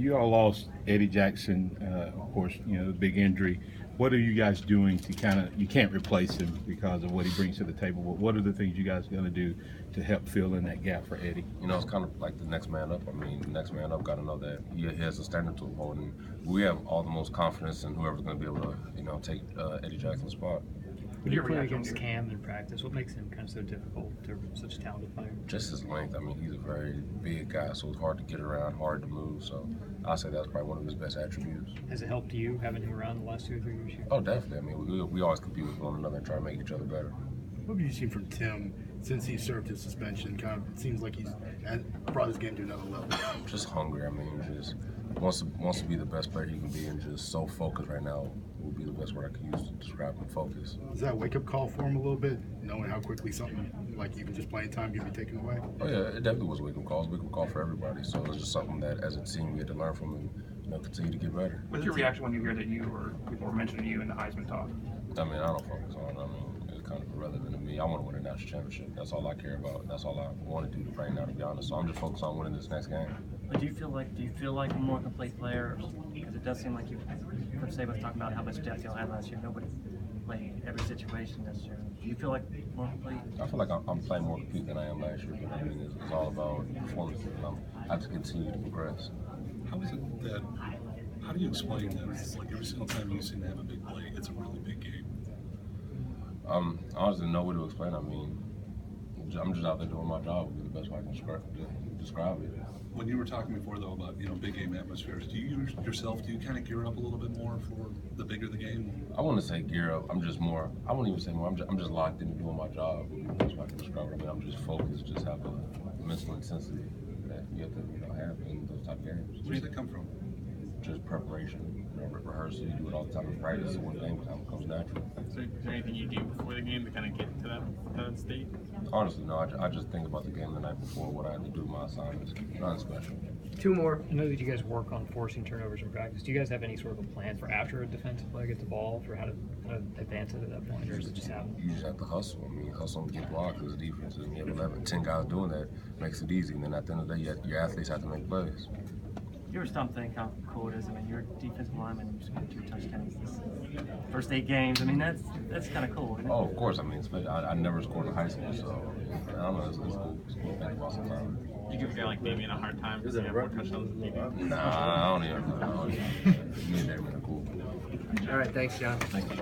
you all lost Eddie Jackson, of course, the big injury. What are you guys doing to you can't replace him because of what he brings to the table, but what are the things you guys are going to do to help fill in that gap for Eddie? It's kind of like the next man up. I mean, the next man up got to know that he has a standard to uphold, and we have all the most confidence in whoever's going to be able to, take Eddie Jackson's spot. When you play against Cam in practice, what makes him kind of so difficult to such a talented player? Just his length. I mean, he's a very big guy, so it's hard to get around, hard to move. So I'll say that's probably one of his best attributes. Has it helped you having him around the last 2 or 3 years? Oh, definitely. I mean, we always compete with one another and try to make each other better. What have you seen from Tim since he served his suspension? Kind of seems like he's brought his game to another level. Just hungry. I mean, just wants to be the best player he can be, and just so focused right now would be the best word I could use to describe him. Focus. Is that a wake-up call for him a little bit, knowing how quickly something like even just playing time can be taken away? Oh yeah, it definitely was a wake-up call. It was a wake-up call for everybody. So it's just something that, as a team, we had to learn from and continue to get better. What's your reaction when you hear that people were mentioning you in the Heisman talk? I mean, I don't focus on it. I mean, it's kind of irrelevant to me. I want to win a national championship. That's all I care about. That's all I want to do right now, to be honest. So I'm just focused on winning this next game. But do you feel like a more complete player? Because it does seem like Coach Saban was talking about how much depth y'all had last year. Nobody played every situation this year. Do you feel like more complete? I feel like I'm playing more complete than I am last year. But I mean, it's all about performance. I have to continue to progress. How is it that? How do you explain that? It's like every single time you seem to have a big play, it's a really big game. I honestly don't know what to explain. I mean, I'm just out there doing my job. Would be the best way I can describe it. When you were talking before, though, about big game atmospheres, do you kind of gear up a little bit more for the bigger the game? I want to say gear up. I'm just more. I wouldn't even say more. I'm just locked into doing my job. Would be the best way I can describe it. I mean, I'm just focused. Just have the mental intensity that you have to have in those type of games. Where does that come from? Just preparation, rehearsal. You do it all the time in practice. So when game time comes natural. So is there anything you do before the game to kind of get to that state? Honestly, no. I just think about the game the night before, what I have to do, my assignments. Nothing special. 2 more. I know that you guys work on forcing turnovers in practice. Do you guys have any sort of a plan for after a defensive player gets the ball, for how to advance it at that point, or does it just happen? You just have to hustle. I mean, hustle and get blocked as a defense. And you have 10 guys doing that, makes it easy. And then at the end of the day, your athletes have to make plays. You ever stop thinking how cool it is? I mean, you're a defensive lineman, you scored 2 touchdowns this first 8 games. I mean, that's kind of cool, isn't it? Oh, of course. I mean, I never scored in high school, so I don't know. It's cool. It's cool to think about sometimes. You give a guy like Damian a hard time because he had more touchdowns than you do. Nah, I don't even know. Me and Damian are cool. All right, thanks, John. Thank you.